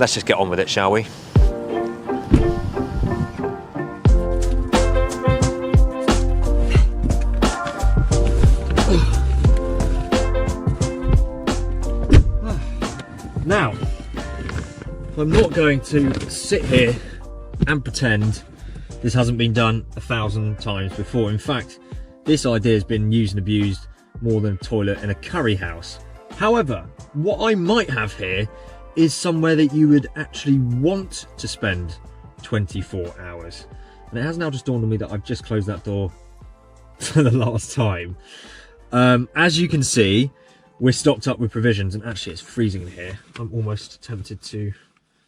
let's just get on with it, shall we? Now, I'm not going to sit here and pretend this hasn't been done 1,000 times before. In fact, this idea has been used and abused more than a toilet in a curry house. However, what I might have here is somewhere that you would actually want to spend 24 hours. And it has now just dawned on me that I've just closed that door for the last time. As you can see, we're stocked up with provisions, and actually it's freezing in here. I'm almost tempted to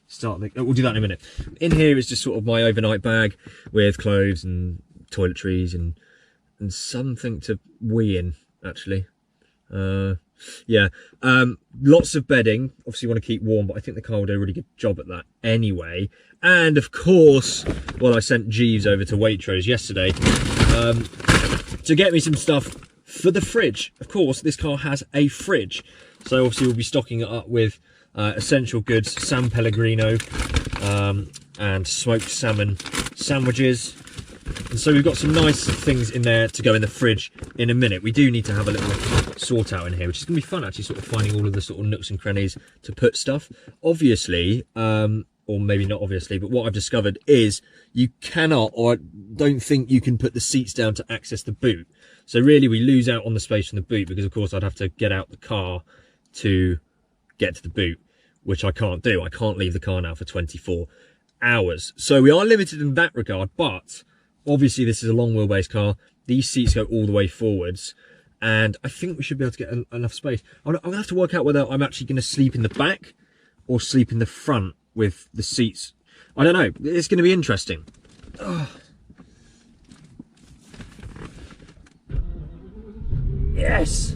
start the... we'll do that in a minute. In here is just sort of my overnight bag with clothes and toiletries and something to wee in, actually. Yeah, lots of bedding. Obviously you want to keep warm, but I think the car will do a really good job at that anyway. And of course, well, I sent Jeeves over to Waitrose yesterday to get me some stuff for the fridge. Of course, this car has a fridge, so obviously we'll be stocking it up with essential goods, San Pellegrino and smoked salmon sandwiches. And so we've got some nice things in there to go in the fridge in a minute. We do need to have a little sort out in here, which is going to be fun, actually, sort of finding all of the sort of nooks and crannies to put stuff. Obviously, or maybe not obviously, but what I've discovered is you cannot, or I don't think you can put the seats down to access the boot. So really we lose out on the space from the boot, because of course I'd have to get out the car to get to the boot, which I can't do. I can't leave the car now for 24 hours. So we are limited in that regard, but obviously this is a long wheelbase car. These seats go all the way forwards, and I think we should be able to get enough space. I'm gonna have to work out whether I'm actually gonna sleep in the back or sleep in the front with the seats. I don't know, it's gonna be interesting. Ugh. Yes!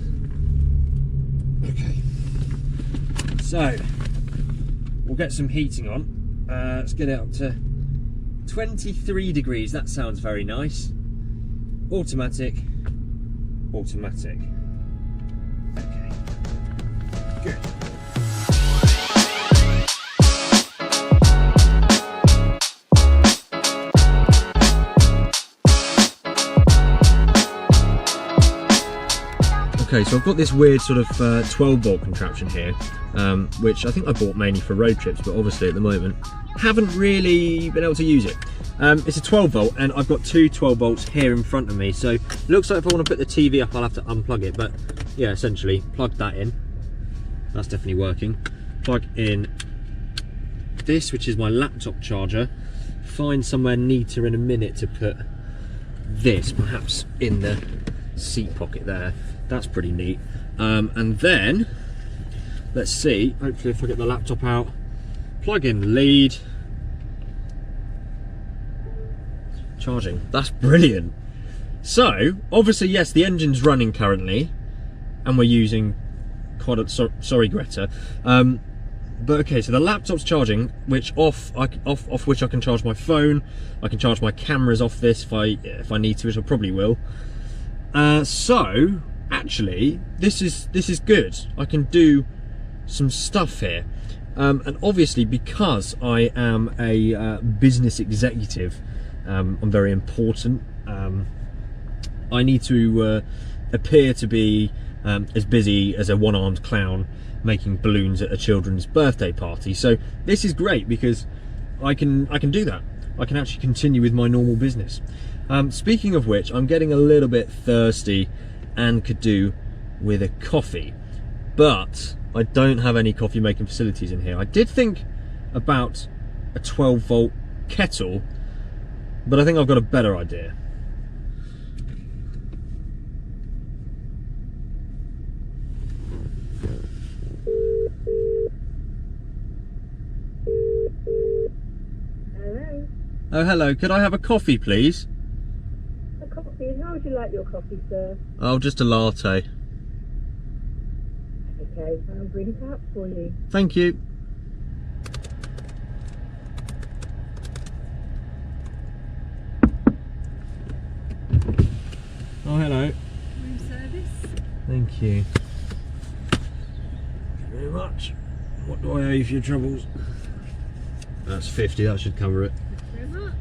Okay. So, we'll get some heating on. Let's get it up to 23 degrees, that sounds very nice. Automatic. Okay. Good. Okay, so I've got this weird sort of 12-volt contraption here, which I think I bought mainly for road trips, but obviously at the moment haven't really been able to use it. It's a 12-volt, and I've got two 12 volts here in front of me, so it looks like if I want to put the TV up I'll have to unplug it, but yeah, essentially plug that in. That's definitely working. Plug in this, which is my laptop charger. Find somewhere neater in a minute to put this, perhaps in the seat pocket there. That's pretty neat. And then let's see, hopefully if I get the laptop out, plug in lead, charging. That's brilliant. So obviously, yes, the engine's running currently and we're using quite a, sorry Greta, but okay, so the laptop's charging, which off which I can charge my phone. I can charge my cameras off this if I need to, which I probably will. So actually this is good. I can do some stuff here, and obviously because I am a business executive, I'm very important. I need to appear to be as busy as a one-armed clown making balloons at a children's birthday party. So this is great because I can do that. I can actually continue with my normal business. Speaking of which, I'm getting a little bit thirsty and could do with a coffee, but I don't have any coffee making facilities in here. I did think about a 12-volt kettle, but I think I've got a better idea. Hello. Oh, hello. Could I have a coffee, please? A coffee? How would you like your coffee, sir? Oh, just a latte. Okay, I'll bring it out for you. Thank you. Oh, hello. Room service. Thank you. Thank you very much. What do I owe you for your troubles? That's 50, that should cover it. Very much.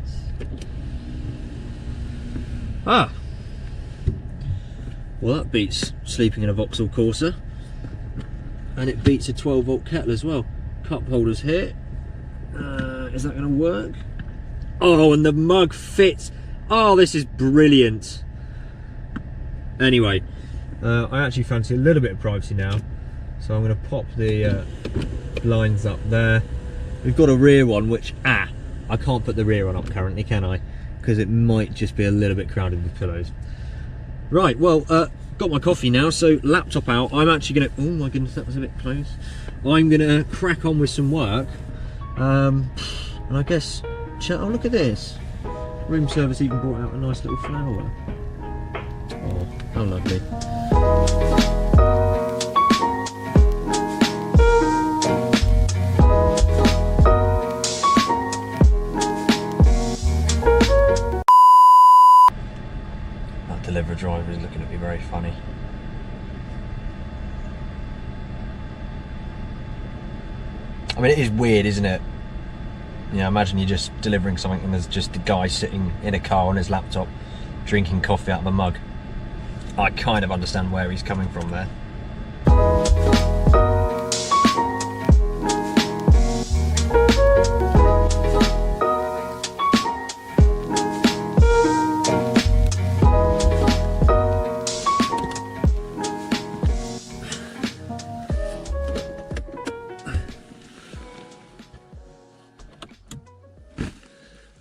Ah! Well, that beats sleeping in a Vauxhall Corsa. And it beats a 12 volt kettle as well. Cup holders here. Is that going to work? Oh, and the mug fits. Oh, this is brilliant. Anyway, I actually fancy a little bit of privacy now. So I'm going to pop the blinds up there. We've got a rear one, which, I can't put the rear one up currently, can I? Because it might just be a little bit crowded with pillows. Right, well, got my coffee now, so laptop out. I'm actually going to, oh my goodness, that was a bit close. I'm going to crack on with some work. And I guess, oh, look at this. Room service even brought out a nice little flower. Oh, how lovely. That delivery driver is looking at me very funny. I mean, it is weird, isn't it? You know, imagine you're just delivering something and there's just a guy sitting in a car on his laptop drinking coffee out of a mug. I kind of understand where he's coming from there.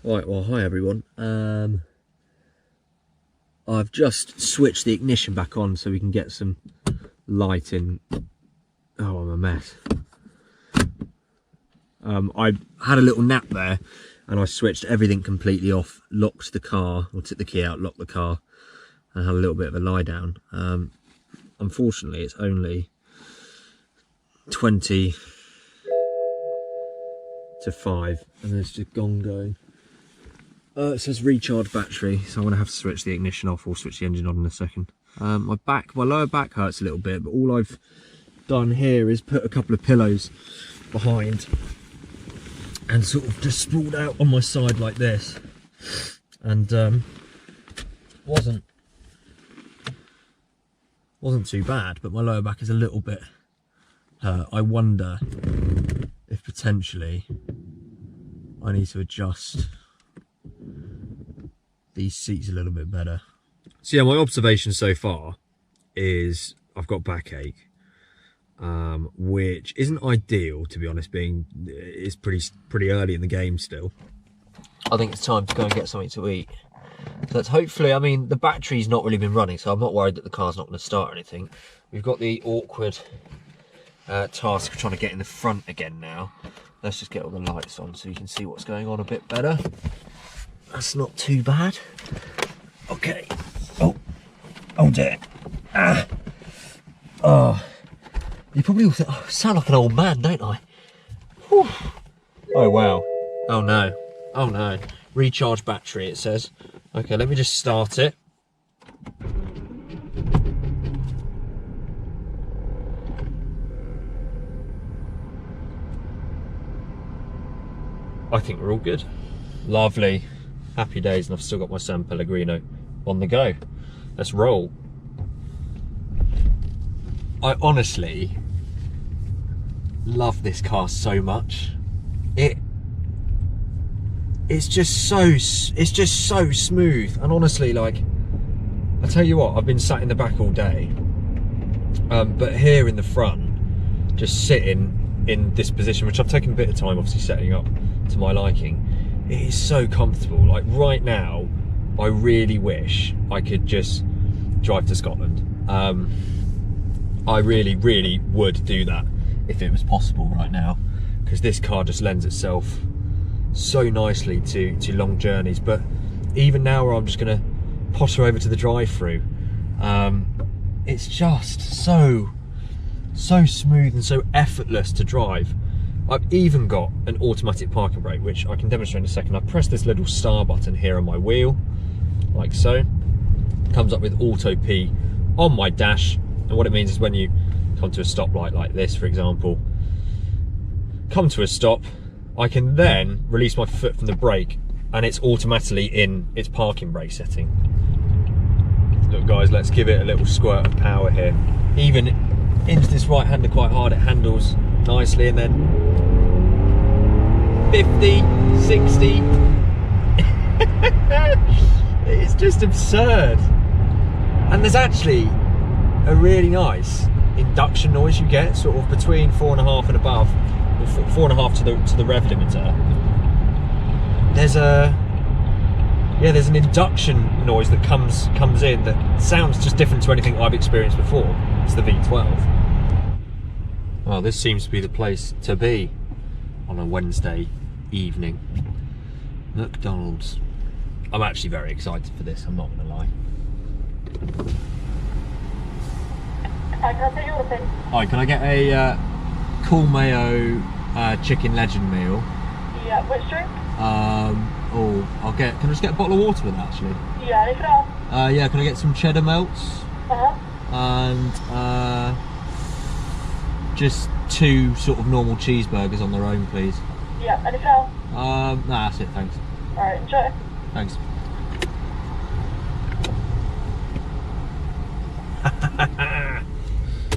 Right, well, hi everyone. I've just switched the ignition back on so we can get some light in. Oh, I'm a mess. I had a little nap there and I switched everything completely off, locked the car, or took the key out, locked the car, and had a little bit of a lie down. Unfortunately, it's only 20 to 5 and there's just gone going. It says recharge battery, so I'm going to have to switch the ignition off or switch the engine on in a second. My lower back hurts a little bit, but all I've done here is put a couple of pillows behind and sort of just sprawled out on my side like this. And wasn't too bad, but my lower back is a little bit hurt. I wonder if potentially I need to adjust these seats a little bit better. So yeah, my observation so far is I've got backache, which isn't ideal, to be honest, being it's pretty early in the game still. I think it's time to go and get something to eat. So that's hopefully, I mean, the battery's not really been running, so I'm not worried that the car's not going to start or anything. We've got the awkward task of trying to get in the front again now. Let's just get all the lights on so you can see what's going on a bit better. That's not too bad. Okay. Oh dear. Oh. You probably all think, I sound like an old man, don't I? Whew. Oh wow. Oh no. Oh no. Recharge battery, it says. Okay, let me just start it. I think we're all good. Lovely. Happy days, and I've still got my San Pellegrino on the go. Let's roll. I honestly love this car so much. It's just so smooth, and honestly, like, I tell you what, I've been sat in the back all day, but here in the front, just sitting in this position, which I've taken a bit of time obviously setting up to my liking, it is so comfortable. Like right now, I really wish I could just drive to Scotland. I really, really would do that if it was possible right now, because this car just lends itself so nicely to long journeys. But even now, where I'm just going to potter over to the drive-through, it's just so smooth and so effortless to drive. I've even got an automatic parking brake, which I can demonstrate in a second. I press this little star button here on my wheel, like so. Comes up with Auto P on my dash, and what it means is when you come to a stoplight like this, for example, come to a stop, I can then release my foot from the brake and it's automatically in its parking brake setting. Look guys, let's give it a little squirt of power here. Even into this right hander quite hard, it handles nicely, and then 50, 60. It's just absurd. And there's actually a really nice induction noise you get, sort of between 4.5 and above, or 4.5 to the rev limiter. There's an induction noise that comes in that sounds just different to anything I've experienced before. It's the V12. Well, this seems to be the place to be on a Wednesday evening. McDonald's. I'm actually very excited for this, I'm not going to lie. Hi, can I get a cool mayo chicken legend meal? Yeah, which drink? Can I just get a bottle of water with that actually? Yeah, anything else? Yeah, can I get some cheddar melts? And just 2 sort of normal cheeseburgers on their own, please. Yeah, anything else? Nah, that's it, thanks. Alright, enjoy. Thanks.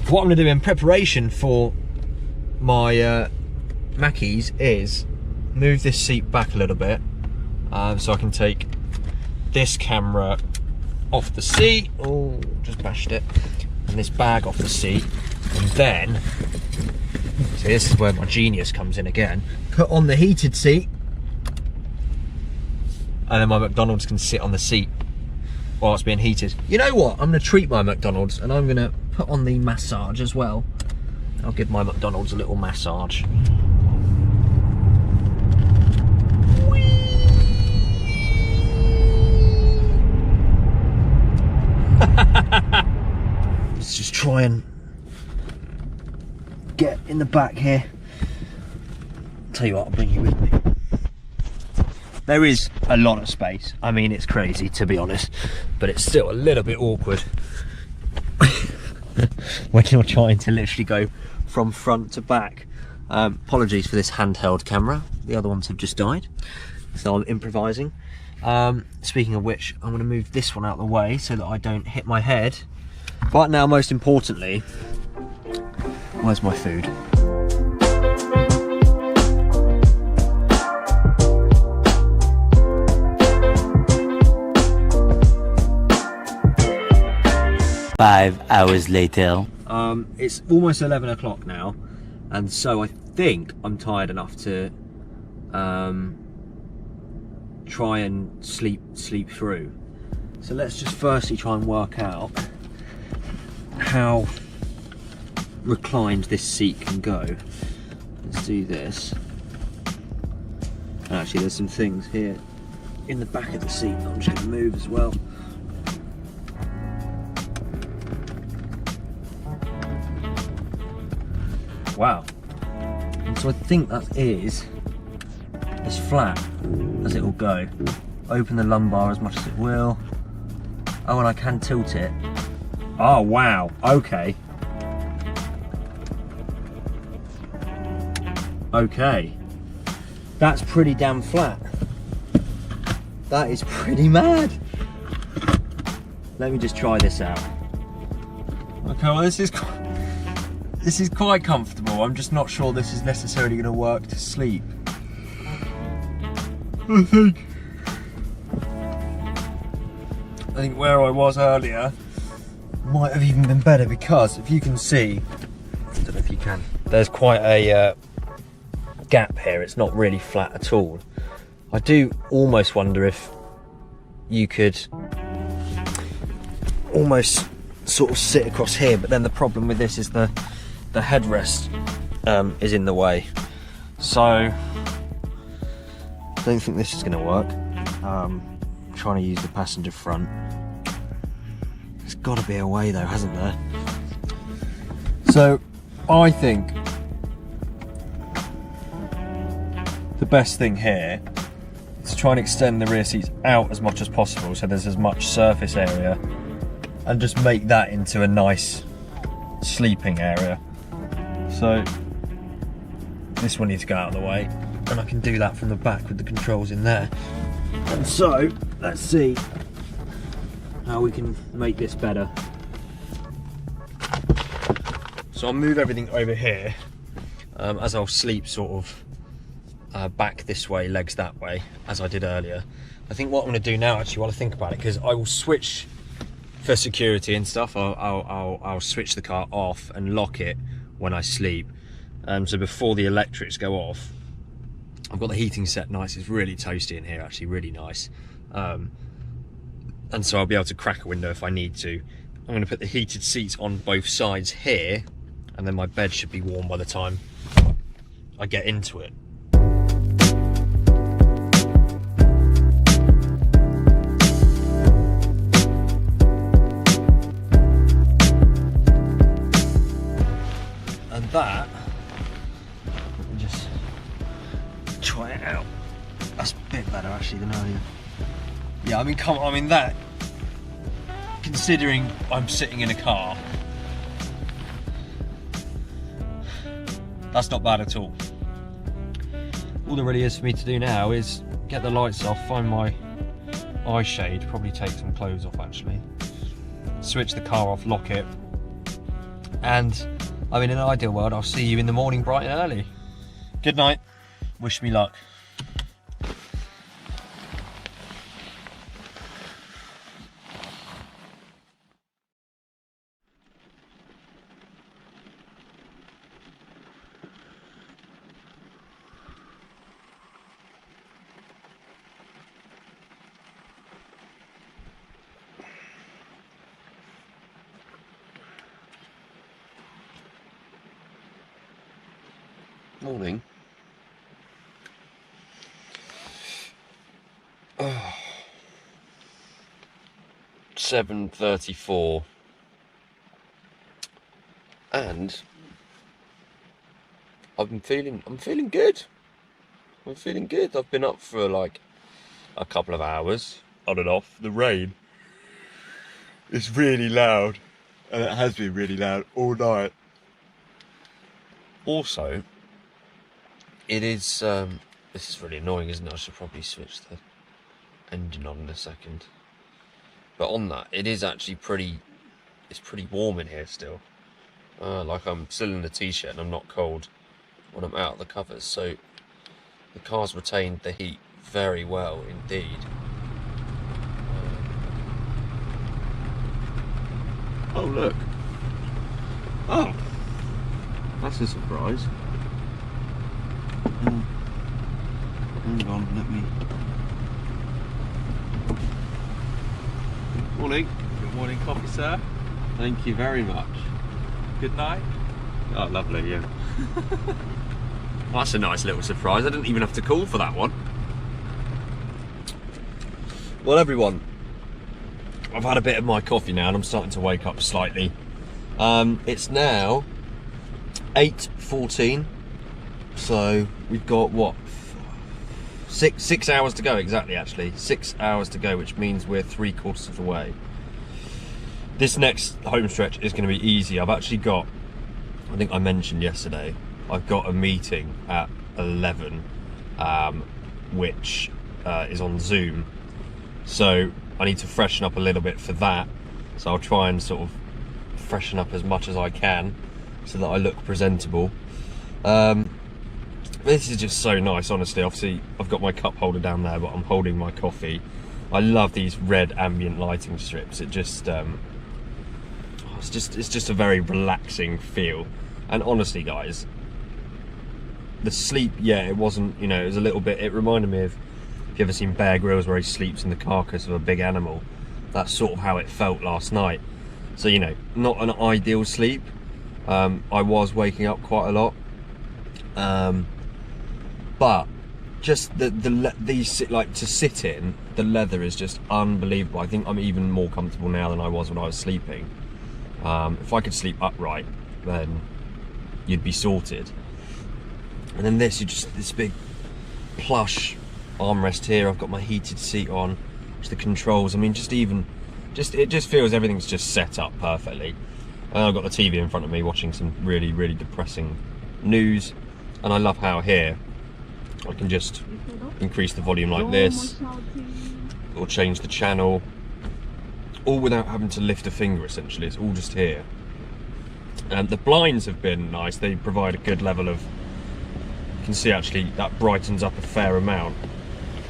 What I'm going to do in preparation for my Mackies is move this seat back a little bit so I can take this camera off the seat. Oh, just bashed it. And this bag off the seat. And then, so this is where my genius comes in again. Put on the heated seat. And then my McDonald's can sit on the seat while it's being heated. You know what? I'm going to treat my McDonald's and I'm going to put on the massage as well. I'll give my McDonald's a little massage. Let's just try and get in the back here. Tell you what, I'll bring you with me. There is a lot of space. I mean, it's crazy to be honest, but it's still a little bit awkward when you're trying to literally go from front to back. Apologies for this handheld camera. The other ones have just died, so I'm improvising. Speaking of which, I'm going to move this one out of the way so that I don't hit my head. But now, most importantly, where's my food? Five hours later. It's almost 11 o'clock now, and so I think I'm tired enough to try and sleep through. So let's just firstly try and work out how reclined this seat can go. Let's do this. And actually there's some things here in the back of the seat that I'm just going to move as well. Wow. And so I think that is as flat as it will go. Open the lumbar as much as it will. Oh, and I can tilt it. Oh, wow. Okay. Okay. That's pretty damn flat. That is pretty mad. Let me just try this out. Okay, well this is quite comfortable. I'm just not sure this is necessarily going to work to sleep. I think where I was earlier might have even been better, because if you can see, I don't know if you can, there's quite a gap here. It's not really flat at all. I do almost wonder if you could almost sort of sit across here, but then the problem with this is the headrest is in the way, so I don't think this is going to work. Trying to use the passenger front. There's got to be a way though, hasn't there? So I think the best thing here is to try and extend the rear seats out as much as possible so there's as much surface area, and just make that into a nice sleeping area. So this one needs to go out of the way. and I can do that from the back with the controls in there. And so, let's see how we can make this better. So I'll move everything over here, as I'll sleep sort of back this way, legs that way, as I did earlier. I think what I'm going to do now, actually, while I think about it, because I will switch for security and stuff, I'll switch the car off and lock it when I sleep. So before the electrics go off, I've got the heating set nice. It's really toasty in here, actually, really nice. And so I'll be able to crack a window if I need to. I'm going to put the heated seats on both sides here, and then my bed should be warm by the time I get into it. And that, let me just try it out. That's a bit better actually than earlier. Yeah, I mean that, considering I'm sitting in a car, that's not bad at all. All there really is for me to do now is get the lights off, find my eye shade, probably take some clothes off actually, switch the car off, lock it, and I mean, in an ideal world, I'll see you in the morning bright and early. Good night. Wish me luck. Morning. 7:34, and I'm feeling good. I'm feeling good. I've been up for like a couple of hours on and off. The rain is really loud, and it has been really loud all night. Also, it is, this is really annoying, isn't it? I should probably switch the engine on in a second. But on that, it is actually it's pretty warm in here still. Like I'm still in a t-shirt and I'm not cold when I'm out of the covers. So the car's retained the heat very well indeed. Oh look. Oh, that's a surprise. Hang on, let me... Morning. Good morning, coffee, sir. Thank you very much. Good night. Oh, lovely, yeah. That's a nice little surprise. I didn't even have to call for that one. Well, everyone, I've had a bit of my coffee now and I'm starting to wake up slightly. It's now 8:14, so we've got, what, six hours to go, exactly, actually. 6 hours to go, which means we're 3/4 of the way. This next home stretch is going to be easy. I've actually got, I think I mentioned yesterday, I've got a meeting at 11, which is on Zoom. So I need to freshen up a little bit for that. So I'll try and sort of freshen up as much as I can so that I look presentable. This is just so nice, honestly. Obviously, I've got my cup holder down there, but I'm holding my coffee. I love these red ambient lighting strips. It just, it's just a very relaxing feel. And honestly, guys, the sleep, yeah, it wasn't, you know, it was a little bit, it reminded me of, if you ever seen Bear Grylls where he sleeps in the carcass of a big animal, that's sort of how it felt last night. So, you know, not an ideal sleep. I was waking up quite a lot. But just these, like, to sit in, the leather is just unbelievable. I think I'm even more comfortable now than I was when I was sleeping. If I could sleep upright, then you'd be sorted. And then this, you just, this big plush armrest here. I've got my heated seat on, just the controls. I mean, it just feels everything's just set up perfectly. And I've got the TV in front of me watching some really, really depressing news. And I love how here, I can just increase the volume like this, or change the channel, all without having to lift a finger essentially. It's all just here. And the blinds have been nice. They provide a good level of, you can see actually that brightens up a fair amount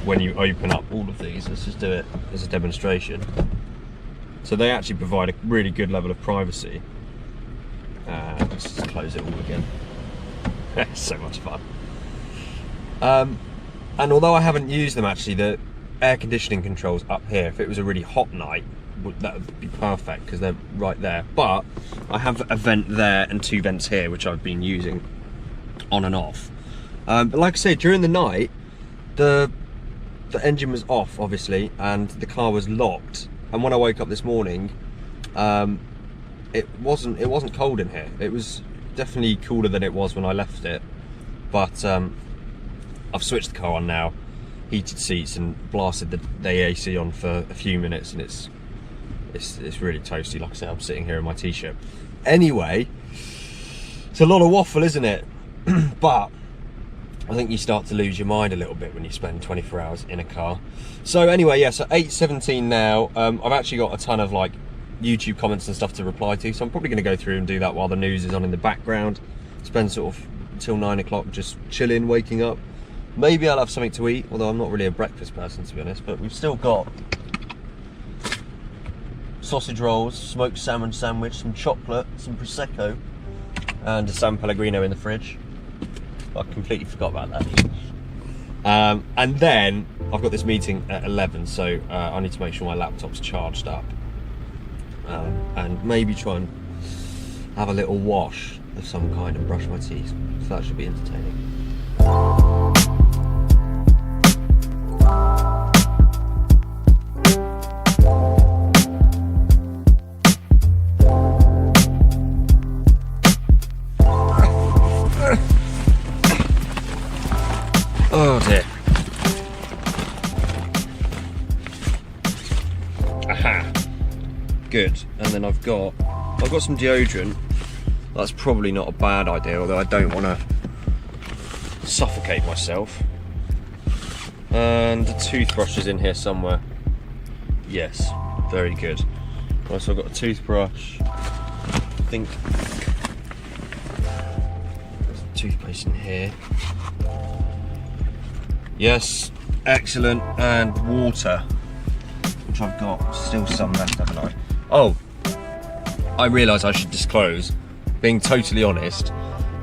when you open up all of these. Let's just do it as a demonstration. So they actually provide a really good level of privacy. Let's just close it all again. So much fun. And although I haven't used them actually, the air conditioning controls up here, if it was a really hot night, that would be perfect because they're right there. But I have a vent there and 2 vents here, which I've been using on and off. But like I said, during the night, the engine was off, obviously, and the car was locked. And when I woke up this morning, it wasn't cold in here. It was definitely cooler than it was when I left it. But I've switched the car on now, heated seats, and blasted the AC on for a few minutes, and it's really toasty. Like I said, I'm sitting here in my t-shirt. Anyway, it's a lot of waffle, isn't it? But I think you start to lose your mind a little bit when you spend 24 hours in a car. So anyway, yeah, so 8:17 now. I've actually got a ton of like YouTube comments and stuff to reply to, so I'm probably going to go through and do that while the news is on in the background. Spend sort of till 9 o'clock just chilling, waking up. Maybe I'll have something to eat, although I'm not really a breakfast person, to be honest. But we've still got sausage rolls, smoked salmon sandwich, some chocolate, some Prosecco, and a San Pellegrino in the fridge. I completely forgot about that. And then I've got this meeting at 11, so I need to make sure my laptop's charged up. And maybe try and have a little wash of some kind and brush my teeth. So that should be entertaining. Oh dear. Aha. Good. And then I've got some deodorant. That's probably not a bad idea, although I don't want to suffocate myself. And the toothbrush is in here somewhere. Yes, very good. Right, so I've got a toothbrush. I think there's toothpaste in here. Yes, excellent. And water, which I've got still some left, haven't I? Oh, I realise I should disclose, being totally honest,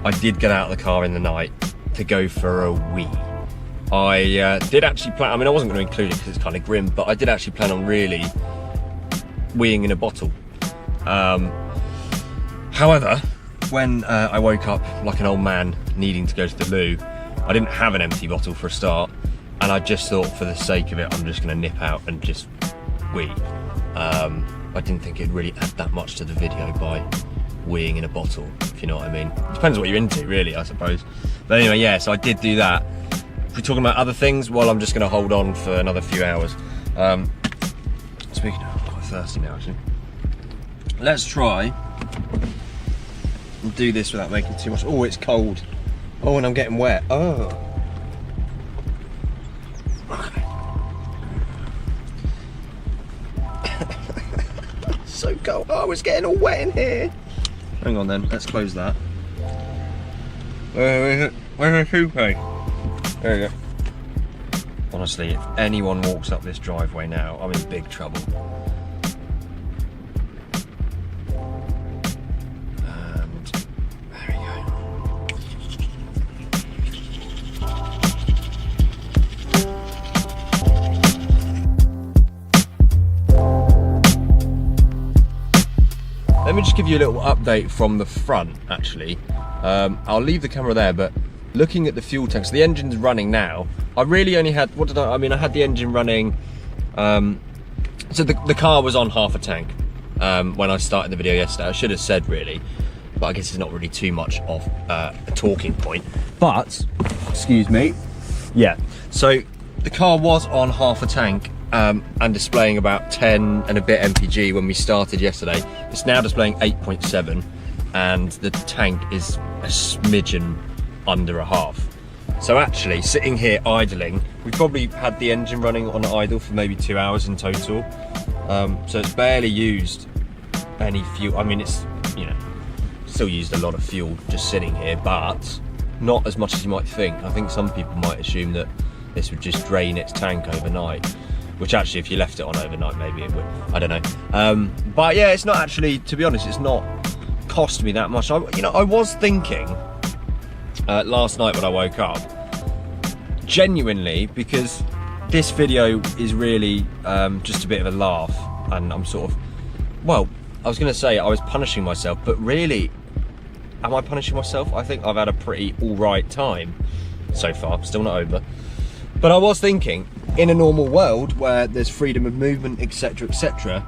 I did get out of the car in the night to go for a wee. I did actually plan, I mean I wasn't going to include it because it's kind of grim, but I did actually plan on really weeing in a bottle. However, when I woke up like an old man needing to go to the loo, I didn't have an empty bottle for a start, and I just thought for the sake of it I'm just going to nip out and just wee. I didn't think it'd really add that much to the video by weeing in a bottle, if you know what I mean. Depends what you're into really, I suppose. But anyway, yeah, so I did do that. If we're talking about other things, well, I'm just going to hold on for another few hours. Speaking of, I'm quite thirsty now actually. Let's try and do this without making too much. Oh, it's cold. Oh, and I'm getting wet. Oh. Okay. So cold. Oh, it's getting all wet in here. Hang on then, let's close that. Where's the toothpaste? There you go. Honestly, if anyone walks up this driveway now, I'm in big trouble. And there we go. Let me just give you a little update from the front, actually. I'll leave the camera there, but looking at the fuel tanks, the engine's running now. I really only had, I had the engine running, so the car was on half a tank when I started the video yesterday. I should have said really, but I guess it's not really too much of a talking point. But, excuse me, yeah, so the car was on half a tank and displaying about 10 and a bit mpg when we started yesterday. It's now displaying 8.7 and the tank is a smidgen under a half. So actually, sitting here idling, we probably had the engine running on idle for maybe 2 hours in total. So it's barely used any fuel. I mean, it's, you know, still used a lot of fuel just sitting here, but not as much as you might think. I think some people might assume that this would just drain its tank overnight, which actually, if you left it on overnight, maybe it would. I don't know. But yeah, it's not actually, to be honest, it's not cost me that much. I was thinking last night when I woke up, genuinely, because this video is really just a bit of a laugh, and I'm sort of, well, I was going to say I was punishing myself, but really, am I punishing myself? I think I've had a pretty alright time so far, still not over. But I was thinking, in a normal world where there's freedom of movement, etc, etc,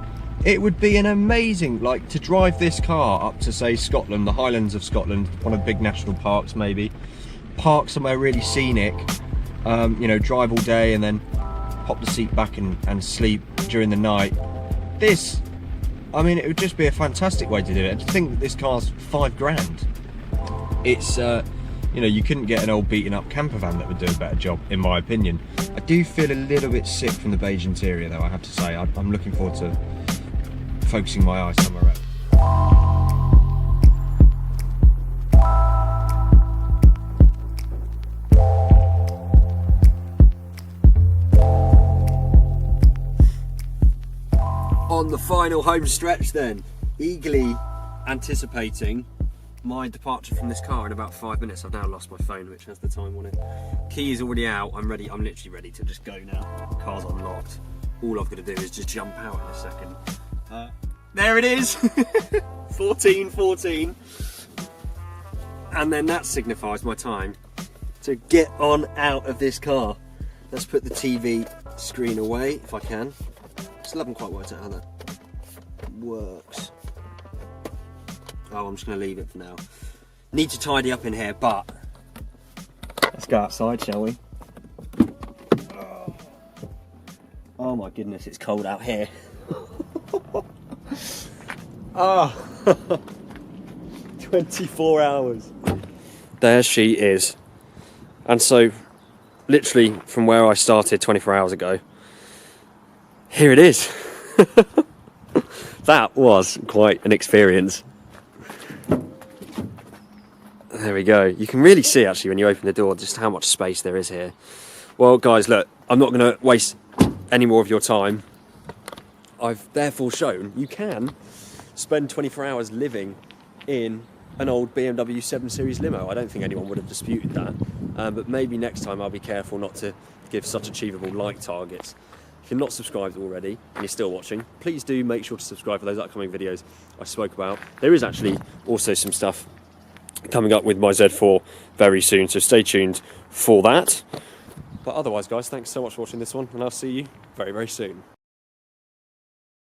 it would be an amazing, like, to drive this car up to, say, Scotland, the Highlands of Scotland, one of the big national parks maybe, park somewhere really scenic, you know, drive all day and then pop the seat back and sleep during the night. This, I mean, it would just be a fantastic way to do it. And to think that this car's £5 grand, it's, you know, you couldn't get an old beaten up camper van that would do a better job, in my opinion. I do feel a little bit sick from the beige interior though, I have to say. I'm looking forward to focusing my eyes somewhere else. On the final home stretch then, eagerly anticipating my departure from this car in about 5 minutes. I've now lost my phone, which has the time on it. Key is already out. I'm ready. I'm literally ready to just go now. The car's unlocked. All I've got to do is just jump out in a second. There it is. 14:14. And then that signifies my time to get on out of this car. Let's put the TV screen away if I can. Still haven't quite worked out how that works. Oh, I'm just going to leave it for now. Need to tidy up in here, but let's go outside, shall we? Oh my goodness, it's cold out here. Oh, 24 hours. There she is. And so, literally from where I started 24 hours ago, here it is. That was quite an experience. There we go. You can really see actually when you open the door just how much space there is here. Well guys, look, I'm not going to waste any more of your time. I've therefore shown you can spend 24 hours living in an old BMW 7 Series limo. I don't think anyone would have disputed that. But maybe next time I'll be careful not to give such achievable like targets. If you're not subscribed already and you're still watching, please do make sure to subscribe for those upcoming videos I spoke about. There is actually also some stuff coming up with my Z4 very soon, so stay tuned for that. But otherwise guys, thanks so much for watching this one, and I'll see you very, very soon.